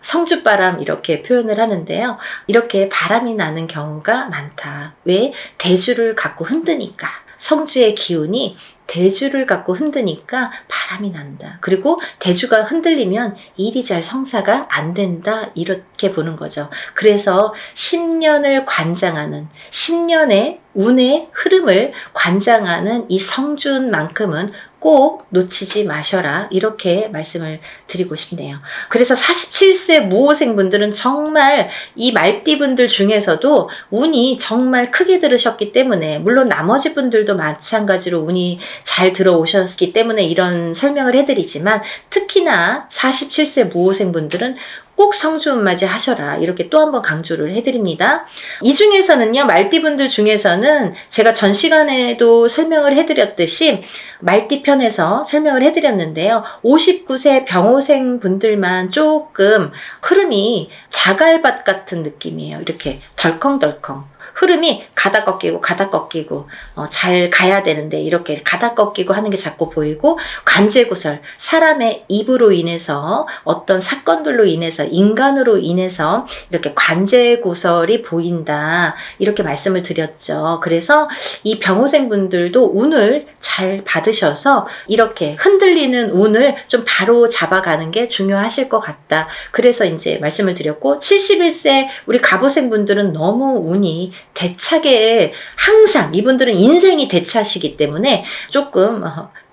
성주바람 이렇게 표현을 하는데요. 이렇게 바람이 나는 경우가 많다. 왜? 대주를 갖고 흔드니까. 성주의 기운이 대주를 갖고 흔드니까 바람이 난다. 그리고 대주가 흔들리면 일이 잘 성사가 안 된다 이렇게 보는 거죠. 그래서 10년을 관장하는, 10년의 운의 흐름을 관장하는 이 성주운만큼은 꼭 놓치지 마셔라 이렇게 말씀을 드리고 싶네요. 그래서 47세 무호생분들은 정말 이 말띠분들 중에서도 운이 정말 크게 들으셨기 때문에, 물론 나머지 분들도 마찬가지로 운이 잘 들어오셨기 때문에 이런 설명을 해드리지만, 특히나 47세 무호생분들은 꼭 성주운맞이 하셔라 이렇게 또 한 번 강조를 해드립니다. 이 중에서는요, 말띠분들 중에서는 제가 전 시간에도 설명을 해드렸듯이 말띠편에서 설명을 해드렸는데요, 59세 병호생 분들만 조금 흐름이 자갈밭 같은 느낌이에요. 이렇게 덜컹덜컹 흐름이 가다 꺾이고 가다 꺾이고 잘 가야 되는데 이렇게 가다 꺾이고 하는 게 자꾸 보이고, 관제구설, 사람의 입으로 인해서 어떤 사건들로 인해서, 인간으로 인해서 이렇게 관제구설이 보인다 이렇게 말씀을 드렸죠. 그래서 이 병호생분들도 운을 잘 받으셔서 이렇게 흔들리는 운을 좀 바로 잡아가는 게 중요하실 것 같다. 그래서 이제 말씀을 드렸고, 71세 우리 갑오생분들은 너무 운이 대차게, 항상 이분들은 인생이 대차시기 때문에 조금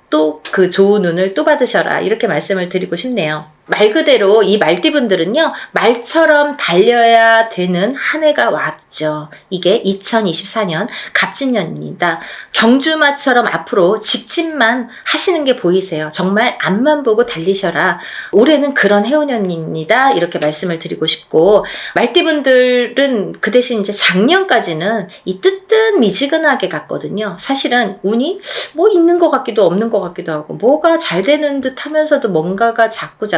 또 그 좋은 운을 또 받으셔라 이렇게 말씀을 드리고 싶네요. 말 그대로 이 말띠분들은요, 말처럼 달려야 되는 한 해가 왔죠. 이게 2024년 갑진년입니다. 경주마처럼 앞으로 직진만 하시는 게 보이세요. 정말 앞만 보고 달리셔라. 올해는 그런 해운년입니다. 이렇게 말씀을 드리고 싶고, 말띠분들은 그 대신 이제 작년까지는 이 뜨뜻미지근하게 갔거든요. 사실은 운이 뭐 있는 것 같기도 없는 것 같기도 하고, 뭐가 잘 되는 듯 하면서도 뭔가가 자꾸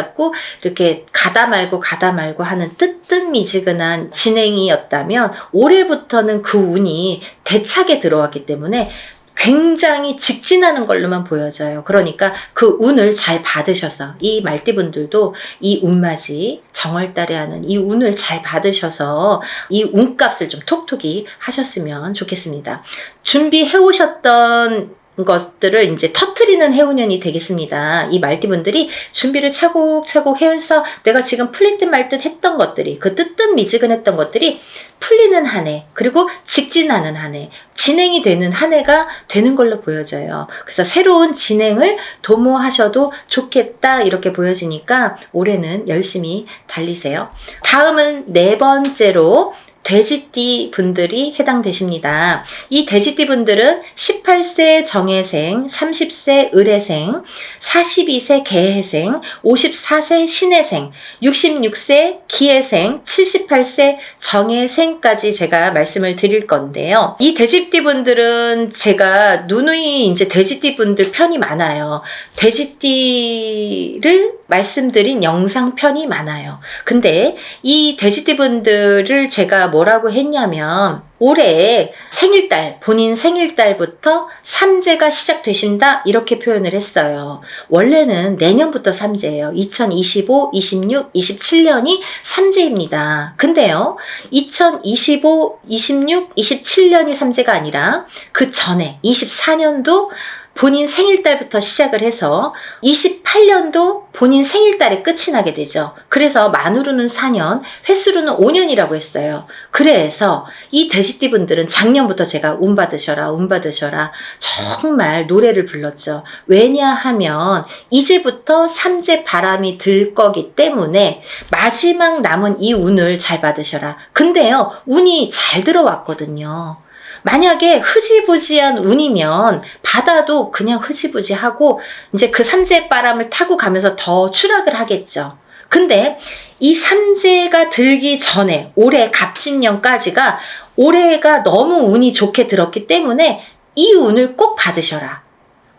이렇게 가다 말고 하는 뜨뜻미지근한 진행이었다면, 올해부터는 그 운이 대차게 들어왔기 때문에 굉장히 직진하는 걸로만 보여져요. 그러니까 그 운을 잘 받으셔서, 이 말띠분들도 이 운맞이 정월달에 하는 이 운을 잘 받으셔서 이 운값을 좀 톡톡히 하셨으면 좋겠습니다. 준비해 오셨던 것들을 이제 터트리는 해운년이 되겠습니다. 이 말띠분들이 준비를 차곡차곡 해서 내가 지금 풀릴 듯 말 듯 했던 것들이, 그 뜨뜻미지근했던 것들이 풀리는 한 해, 그리고 직진하는 한 해, 진행이 되는 한 해가 되는 걸로 보여져요. 그래서 새로운 진행을 도모하셔도 좋겠다 이렇게 보여지니까 올해는 열심히 달리세요. 다음은 네 번째로 돼지띠 분들이 해당되십니다. 이 돼지띠 분들은 18세 정해생, 30세 을해생, 42세 개해생, 54세 신해생, 66세 기해생, 78세 정해생까지 제가 말씀을 드릴 건데요. 이 돼지띠 분들은 제가 누누이 이제 돼지띠 분들 편이 많아요. 돼지띠를 말씀드린 영상 편이 많아요. 근데 이 돼지띠 분들을 제가 뭐라고 했냐면 올해 생일달, 본인 생일달부터 삼재가 시작되신다 이렇게 표현을 했어요. 원래는 내년부터 삼재예요. 2025, 26, 27년이 삼재입니다. 근데요 2025, 26, 27년이 삼재가 아니라 그 전에 24년도 본인 생일달부터 시작을 해서 28년도 본인 생일달에 끝이 나게 되죠. 그래서 만으로는 4년, 횟수로는 5년이라고 했어요. 그래서 이 돼지띠 분들은 작년부터 제가 운 받으셔라, 운 받으셔라 정말 노래를 불렀죠. 왜냐하면 이제부터 삼재 바람이 들 거기 때문에 마지막 남은 이 운을 잘 받으셔라. 근데요, 운이 잘 들어왔거든요. 만약에 흐지부지한 운이면 받아도 그냥 흐지부지하고 이제 그 삼재 바람을 타고 가면서 더 추락을 하겠죠. 근데 이 삼재가 들기 전에 올해 갑진년까지가 올해가 너무 운이 좋게 들었기 때문에 이 운을 꼭 받으셔라.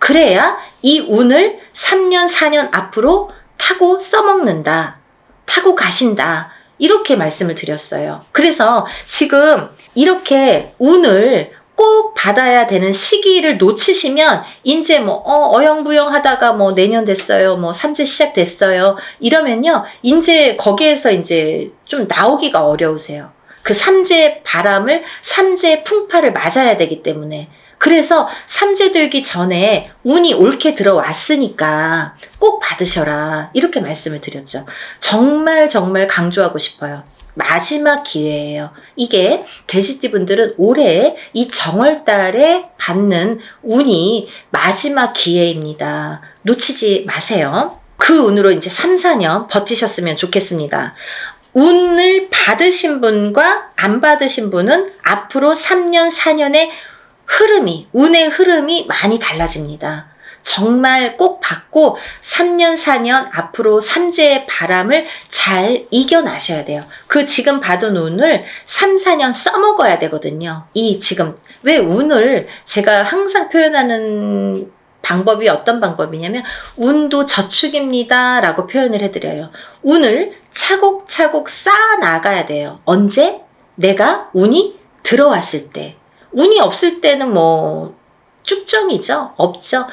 그래야 이 운을 3년, 4년 앞으로 타고 써먹는다. 타고 가신다. 이렇게 말씀을 드렸어요. 그래서 지금 이렇게 운을 꼭 받아야 되는 시기를 놓치시면 이제 뭐 어영부영 하다가 뭐 내년 됐어요. 뭐 삼재 시작됐어요. 이러면요. 이제 거기에서 이제 좀 나오기가 어려우세요. 그 삼재 바람을 삼재 풍파를 맞아야 되기 때문에 그래서 삼재 들기 전에 운이 옳게 들어왔으니까 꼭 받으셔라 이렇게 말씀을 드렸죠. 정말 정말 강조하고 싶어요. 마지막 기회예요. 이게 돼지띠 분들은 올해 이 정월달에 받는 운이 마지막 기회입니다. 놓치지 마세요. 그 운으로 이제 3, 4년 버티셨으면 좋겠습니다. 운을 받으신 분과 안 받으신 분은 앞으로 3년, 4년의 흐름이, 운의 흐름이 많이 달라집니다. 정말 꼭 받고 3년, 4년 앞으로 삼재의 바람을 잘 이겨나셔야 돼요. 그 지금 받은 운을 3, 4년 써먹어야 되거든요. 이 지금, 왜 운을 제가 항상 표현하는 방법이 어떤 방법이냐면 운도 저축입니다 라고 표현을 해드려요. 운을 차곡차곡 쌓아 나가야 돼요. 언제? 내가 운이 들어왔을 때. 운이 없을 때는 뭐 쭉정이죠. 없죠.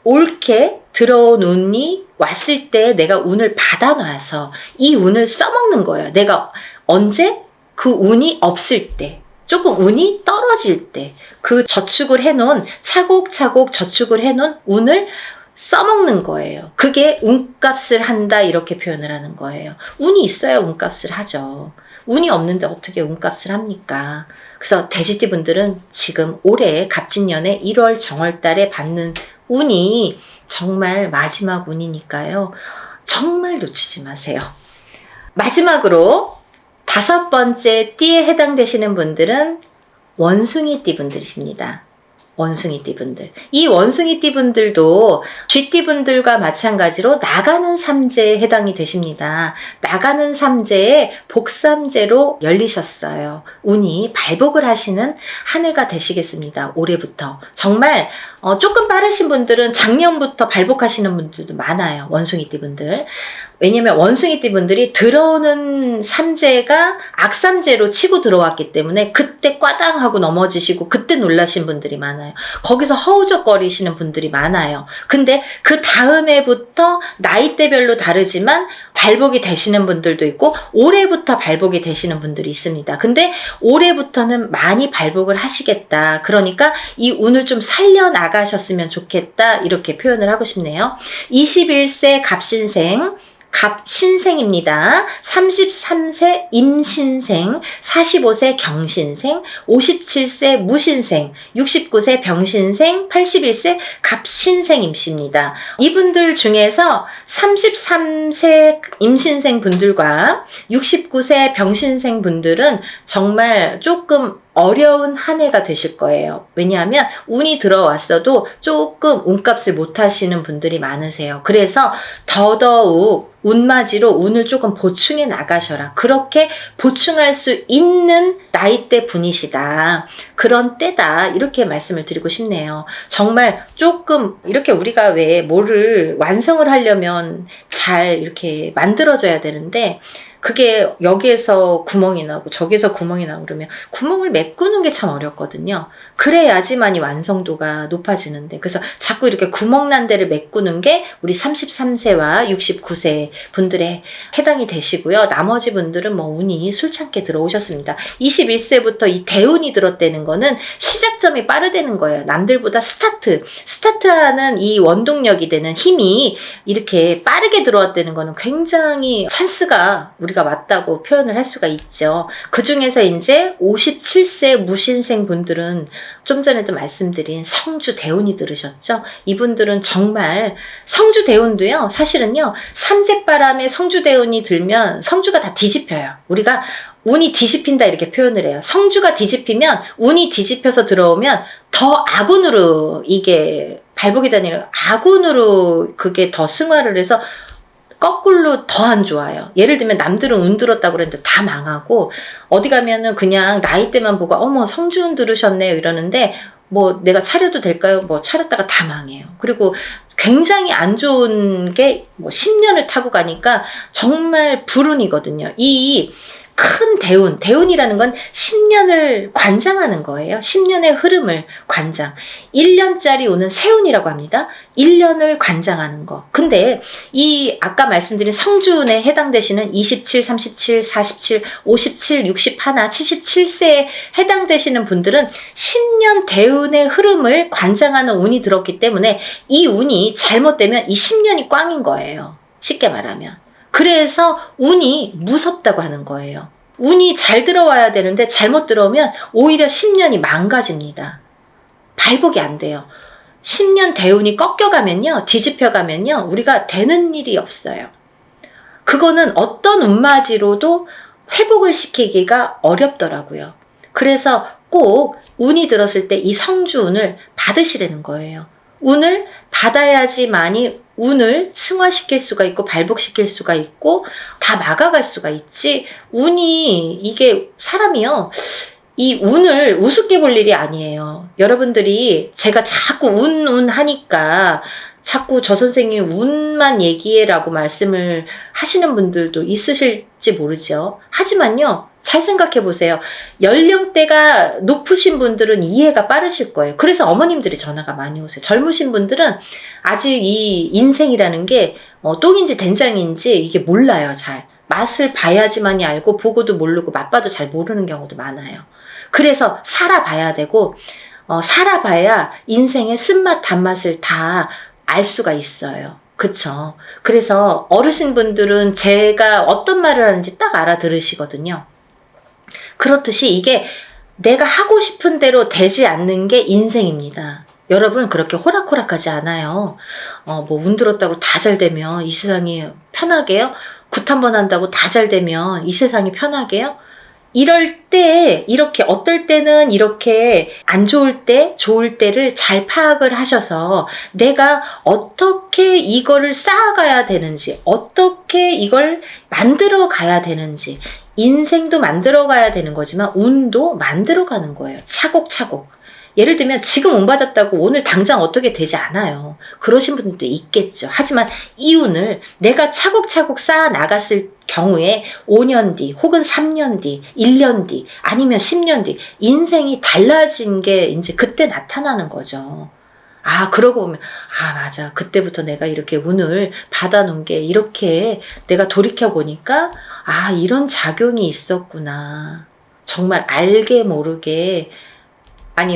옳게 들어온 운이 왔을 때 내가 운을 받아놔서 이 운을 써먹는 거예요. 내가 언제? 그 운이 없을 때. 조금 운이 떨어질 때. 그 저축을 해놓은 차곡차곡 저축을 해놓은 운을 써먹는 거예요. 그게 운값을 한다 이렇게 표현을 하는 거예요. 운이 있어야 운값을 하죠. 운이 없는데 어떻게 운값을 합니까? 그래서 돼지띠 분들은 지금 올해 갑진년에 1월 정월달에 받는 운이 정말 마지막 운이니까요. 정말 놓치지 마세요. 마지막으로 5번째 띠에 해당되시는 분들은 원숭이띠 분들이십니다. 원숭이띠 분들. 이 원숭이띠 분들도 쥐띠 분들과 마찬가지로 나가는 삼재에 해당이 되십니다. 나가는 삼재에 복삼재로 열리셨어요. 운이 발복을 하시는 한 해가 되시겠습니다. 올해부터. 정말 조금 빠르신 분들은 작년부터 발복하시는 분들도 많아요. 원숭이띠 분들. 왜냐면 원숭이띠 분들이 들어오는 삼재가 악삼재로 치고 들어왔기 때문에 그때 꽈당하고 넘어지시고 그때 놀라신 분들이 많아요. 거기서 허우적거리시는 분들이 많아요. 근데 그 다음 해부터 나이대별로 다르지만 발복이 되시는 분들도 있고 올해부터 발복이 되시는 분들이 있습니다. 근데 올해부터는 많이 발복을 하시겠다. 그러니까 이 운을 좀 살려나가셨으면 좋겠다. 이렇게 표현을 하고 싶네요. 21세 갑신생 갑신생입니다. 33세 임신생, 45세 경신생, 57세 무신생, 69세 병신생, 81세 갑신생임씨입니다. 이분들 중에서 33세 임신생 분들과 69세 병신생 분들은 정말 조금 어려운 한 해가 되실 거예요. 왜냐하면 운이 들어왔어도 조금 운값을 못 하시는 분들이 많으세요. 그래서 더더욱 운맞이로 운을 조금 보충해 나가셔라. 그렇게 보충할 수 있는 나이대 분이시다. 그런 때다. 이렇게 말씀을 드리고 싶네요. 정말 조금 이렇게 우리가 왜 뭐를 완성을 하려면 잘 이렇게 만들어져야 되는데 그게 여기에서 구멍이 나고 저기에서 구멍이 나고 그러면 구멍을 메꾸는 게 참 어렵거든요. 그래야지만이 완성도가 높아지는데 그래서 자꾸 이렇게 구멍 난 데를 메꾸는 게 우리 33세와 69세 분들에 해당이 되시고요. 나머지 분들은 뭐 운이 술창게 들어오셨습니다. 21세부터 이 대운이 들었다는 거는 시작점이 빠르다는 거예요. 남들보다 스타트하는 이 원동력이 되는 힘이 이렇게 빠르게 들어왔다는 거는 굉장히 찬스가 우리가 맞다고 표현을 할 수가 있죠. 그 중에서 이제 57세 무신생 분들은 좀 전에도 말씀드린 성주 대운이 들으셨죠? 이분들은 정말 성주 대운도요. 사실은요. 삼재바람에 성주 대운이 들면 성주가 다 뒤집혀요. 우리가 운이 뒤집힌다 이렇게 표현을 해요. 성주가 뒤집히면 운이 뒤집혀서 들어오면 더 악운으로 이게 발복이 다니는 악운으로 그게 더 승화를 해서 거꾸로 더 안 좋아요. 예를 들면 남들은 운 들었다고 그랬는데 다 망하고 어디 가면은 그냥 나이대만 보고 어머 성주운 들으셨네요 이러는데 뭐 내가 차려도 될까요? 뭐 차렸다가 다 망해요. 그리고 굉장히 안 좋은 게 뭐 10년을 타고 가니까 정말 불운이거든요. 이 큰 대운이라는 건 10년을 관장하는 거예요. 10년의 흐름을 관장. 1년짜리 오는 세운이라고 합니다. 1년을 관장하는 거. 근데 이 아까 말씀드린 성주운에 해당되시는 27, 37, 47, 57, 61, 77세에 해당되시는 분들은 10년 대운의 흐름을 관장하는 운이 들었기 때문에 이 운이 잘못되면 이 10년이 꽝인 거예요. 쉽게 말하면. 그래서 운이 무섭다고 하는 거예요. 운이 잘 들어와야 되는데 잘못 들어오면 오히려 10년이 망가집니다. 발복이 안 돼요. 10년 대운이 꺾여가면요. 뒤집혀가면요. 우리가 되는 일이 없어요. 그거는 어떤 운맞이로도 회복을 시키기가 어렵더라고요. 그래서 꼭 운이 들었을 때 이 성주운을 받으시라는 거예요. 운을 받아야지만이 운을 승화시킬 수가 있고 발복시킬 수가 있고 다 막아갈 수가 있지. 운이 이게 사람이요. 이 운을 우습게 볼 일이 아니에요. 여러분들이 제가 자꾸 운 하니까 자꾸 저 선생님 운만 얘기해라고 말씀을 하시는 분들도 있으실지 모르죠. 하지만요. 잘 생각해 보세요. 연령대가 높으신 분들은 이해가 빠르실 거예요. 그래서 어머님들이 전화가 많이 오세요. 젊으신 분들은 아직 이 인생이라는 게 똥인지 된장인지 이게 몰라요. 잘. 맛을 봐야지만이 알고 보고도 모르고 맛봐도 잘 모르는 경우도 많아요. 그래서 살아봐야 되고 살아봐야 인생의 쓴맛 단맛을 다 알 수가 있어요. 그쵸? 그래서 어르신분들은 제가 어떤 말을 하는지 딱 알아들으시거든요. 그렇듯이 이게 내가 하고 싶은 대로 되지 않는 게 인생입니다. 여러분 그렇게 호락호락하지 않아요. 뭐 운 들었다고 다 잘 되면 이 세상이 편하게요? 굿 한 번 한다고 다 잘 되면 이 세상이 편하게요? 이럴 때 이렇게 어떨 때는 이렇게 안 좋을 때 좋을 때를 잘 파악을 하셔서 내가 어떻게 이거를 쌓아가야 되는지 어떻게 이걸 만들어 가야 되는지 인생도 만들어 가야 되는 거지만 운도 만들어 가는 거예요. 차곡차곡. 예를 들면 지금 운 받았다고 오늘 당장 어떻게 되지 않아요. 그러신 분들도 있겠죠. 하지만 이 운을 내가 차곡차곡 쌓아 나갔을 경우에 5년 뒤 혹은 3년 뒤 1년 뒤 아니면 10년 뒤 인생이 달라진 게 이제 그때 나타나는 거죠. 그러고 보면 맞아. 그때부터 내가 이렇게 운을 받아놓은 게 이렇게 내가 돌이켜보니까 이런 작용이 있었구나. 정말 알게 모르게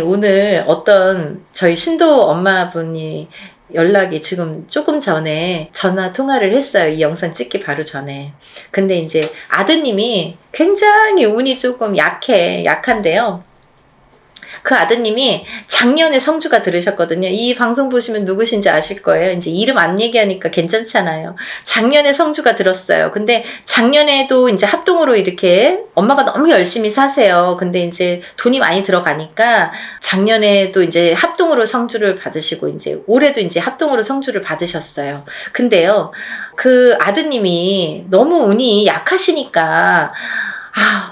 오늘 어떤 저희 신도 엄마분이 연락이 지금 조금 전에 전화 통화를 했어요. 이 영상 찍기 바로 전에. 근데 이제 아드님이 굉장히 운이 조금 약한데요. 그 아드님이 작년에 성주가 들으셨거든요. 이 방송 보시면 누구신지 아실 거예요. 이제 이름 안 얘기하니까 괜찮잖아요. 작년에 성주가 들었어요. 근데 작년에도 이제 합동으로 이렇게 엄마가 너무 열심히 사세요. 근데 이제 돈이 많이 들어가니까 작년에도 이제 합동으로 성주를 받으시고 이제 올해도 이제 합동으로 성주를 받으셨어요. 근데요, 그 아드님이 너무 운이 약하시니까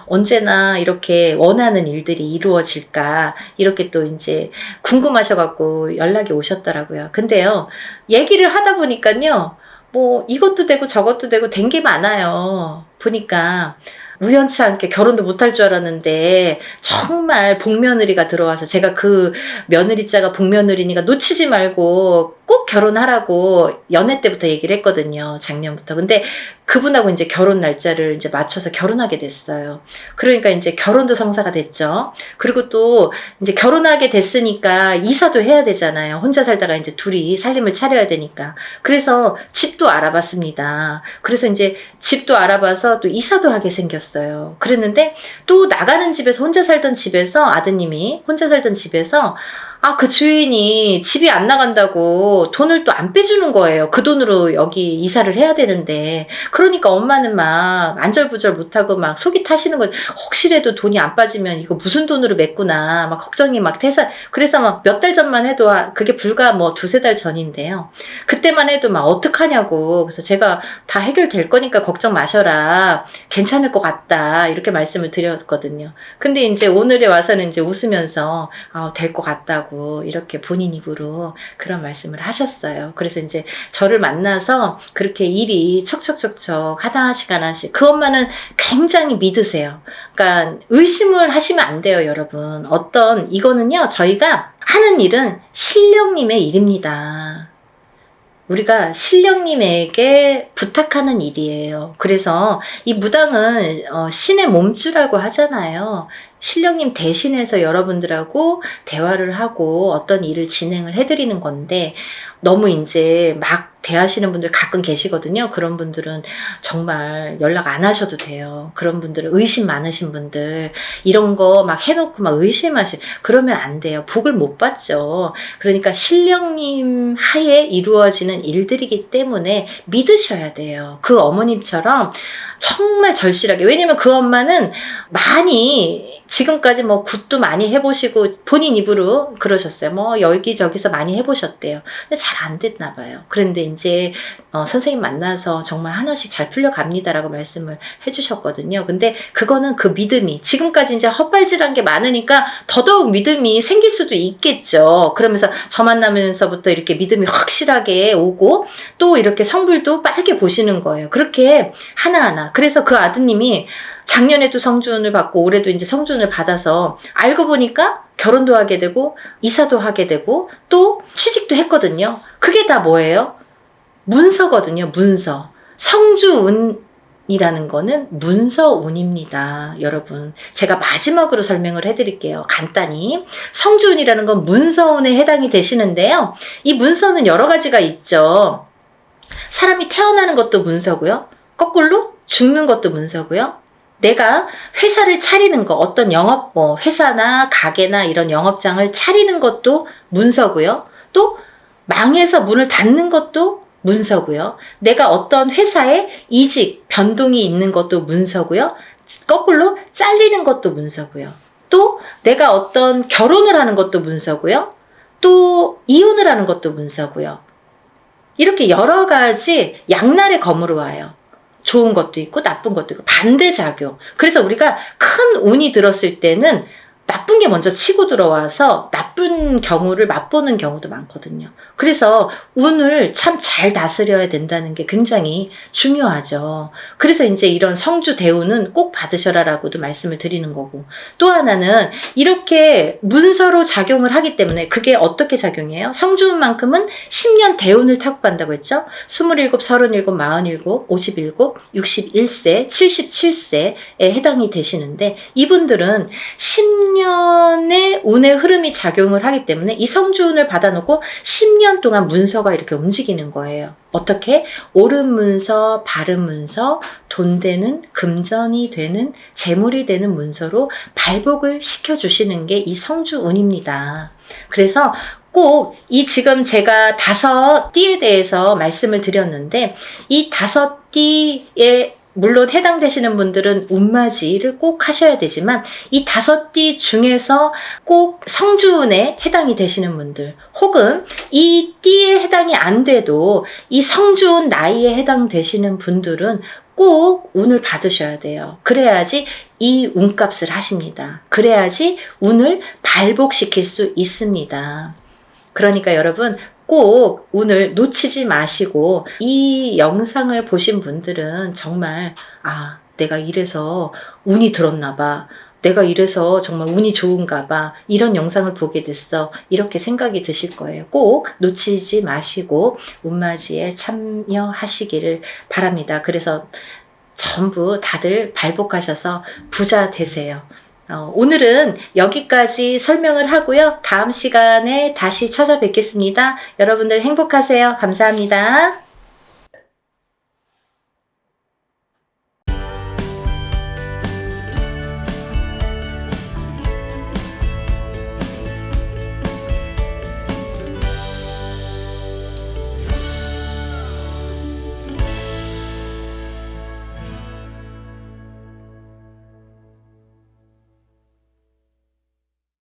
언제나 이렇게 원하는 일들이 이루어질까, 이렇게 또 이제 궁금하셔갖고 연락이 오셨더라고요. 근데요, 얘기를 하다 보니까요, 뭐 이것도 되고 저것도 되고 된 게 많아요. 보니까 우연치 않게 결혼도 못할 줄 알았는데 정말 복며느리가 들어와서, 제가 그 며느리자가 복며느리니까 놓치지 말고 꼭 결혼하라고 연애 때부터 얘기를 했거든요. 작년부터. 근데 그분하고 이제 결혼 날짜를 이제 맞춰서 결혼하게 됐어요. 그러니까 이제 결혼도 성사가 됐죠. 그리고 또 이제 결혼하게 됐으니까 이사도 해야 되잖아요. 혼자 살다가 이제 둘이 살림을 차려야 되니까. 그래서 집도 알아봤습니다. 그래서 이제 집도 알아봐서 또 이사도 하게 생겼어요. 그랬는데 또 나가는 집에서, 혼자 살던 집에서, 아드님이 혼자 살던 집에서 그 주인이 집이 안 나간다고 돈을 또 안 빼주는 거예요. 그 돈으로 여기 이사를 해야 되는데. 그러니까 엄마는 막 안절부절 못하고 막 속이 타시는 거예요. 혹시라도 돈이 안 빠지면 이거 무슨 돈으로 맺구나. 막 걱정이 막 태산. 그래서 막 몇 달 전만 해도, 그게 불과 뭐 2-3달 전인데요. 그때만 해도 막 어떡하냐고. 그래서 제가 다 해결될 거니까 걱정 마셔라. 괜찮을 것 같다. 이렇게 말씀을 드렸거든요. 근데 이제 오늘에 와서는 이제 웃으면서 될 것 같다고 이렇게 본인 입으로 그런 말씀을 하셨어요. 그래서 이제 저를 만나서 그렇게 일이 척척척척 하나씩 그 엄마는 굉장히 믿으세요. 그러니까 의심을 하시면 안 돼요, 여러분. 이거는요, 저희가 하는 일은 신령님의 일입니다. 우리가 신령님에게 부탁하는 일이에요. 그래서 이 무당은 신의 몸주라고 하잖아요. 신령님 대신해서 여러분들하고 대화를 하고 어떤 일을 진행을 해드리는 건데, 너무 이제 막 대하시는 분들 가끔 계시거든요. 그런 분들은 정말 연락 안 하셔도 돼요. 그런 분들은 의심 많으신 분들, 이런 거 막 해놓고 막 그러면 안 돼요. 복을 못 받죠. 그러니까 신령님 하에 이루어지는 일들이기 때문에 믿으셔야 돼요. 그 어머님처럼 정말 절실하게. 왜냐면 그 엄마는 많이 지금까지 뭐 굿도 많이 해보시고 본인 입으로 그러셨어요. 뭐 여기저기서 많이 해보셨대요. 근데 잘 안 됐나 봐요. 그런데 이제 선생님 만나서 정말 하나씩 잘 풀려갑니다라고 말씀을 해주셨거든요. 근데 그거는 그 믿음이, 지금까지 이제 헛발질한 게 많으니까 더더욱 믿음이 생길 수도 있겠죠. 그러면서 저 만나면서부터 이렇게 믿음이 확실하게 오고, 또 이렇게 성불도 빨개 보시는 거예요. 그렇게 하나하나. 그래서 그 아드님이 작년에도 성준을 받고 올해도 이제 성준을 받아서 알고 보니까 결혼도 하게 되고 이사도 하게 되고 또 취직도 했거든요. 그게 다 뭐예요? 문서거든요. 문서. 성주운이라는 거는 문서운입니다. 여러분, 제가 마지막으로 설명을 해드릴게요. 간단히. 성주운이라는 건 문서운에 해당이 되시는데요. 이 문서는 여러 가지가 있죠. 사람이 태어나는 것도 문서고요. 거꾸로 죽는 것도 문서고요. 내가 회사를 차리는 거, 어떤 영업, 회사나 가게나 이런 영업장을 차리는 것도 문서고요. 또 망해서 문을 닫는 것도 문서고요. 내가 어떤 회사에 이직, 변동이 있는 것도 문서고요. 거꾸로 잘리는 것도 문서고요. 또 내가 어떤 결혼을 하는 것도 문서고요. 또 이혼을 하는 것도 문서고요. 이렇게 여러 가지 양날의 검으로 와요. 좋은 것도 있고 나쁜 것도 있고 반대작용. 그래서 우리가 큰 운이 들었을 때는 나쁜 게 먼저 치고 들어와서 나쁜 경우를 맛보는 경우도 많거든요. 그래서 운을 참 잘 다스려야 된다는 게 굉장히 중요하죠. 그래서 이제 이런 성주 대운은 꼭 받으셔라라고도 말씀을 드리는 거고, 또 하나는 이렇게 문서로 작용을 하기 때문에, 그게 어떻게 작용해요? 성주운만큼은 10년 대운을 타고 간다고 했죠. 27, 37, 47, 57, 61세, 77세에 해당이 되시는데, 이분들은 10년 10년의 운의 흐름이 작용을 하기 때문에 이 성주운을 받아놓고 10년 동안 문서가 이렇게 움직이는 거예요. 어떻게? 옳은 문서, 바른 문서, 돈 되는, 금전이 되는, 재물이 되는 문서로 발복을 시켜주시는 게 이 성주운입니다. 그래서 꼭 이 지금 제가 5띠에 대해서 말씀을 드렸는데 이 5띠에 물론 해당되시는 분들은 운맞이를 꼭 하셔야 되지만 이 5띠 중에서 꼭 성주운에 해당이 되시는 분들 혹은 이 띠에 해당이 안 돼도 이 성주운 나이에 해당되시는 분들은 꼭 운을 받으셔야 돼요. 그래야지 이 운값을 하십니다. 그래야지 운을 발복시킬 수 있습니다. 그러니까 여러분 꼭 운을 놓치지 마시고 이 영상을 보신 분들은 정말 내가 이래서 운이 들었나 봐. 내가 이래서 정말 운이 좋은가 봐. 이런 영상을 보게 됐어. 이렇게 생각이 드실 거예요. 꼭 놓치지 마시고 운맞이에 참여하시기를 바랍니다. 그래서 전부 다들 발복하셔서 부자 되세요. 오늘은 여기까지 설명을 하고요. 다음 시간에 다시 찾아뵙겠습니다. 여러분들 행복하세요. 감사합니다.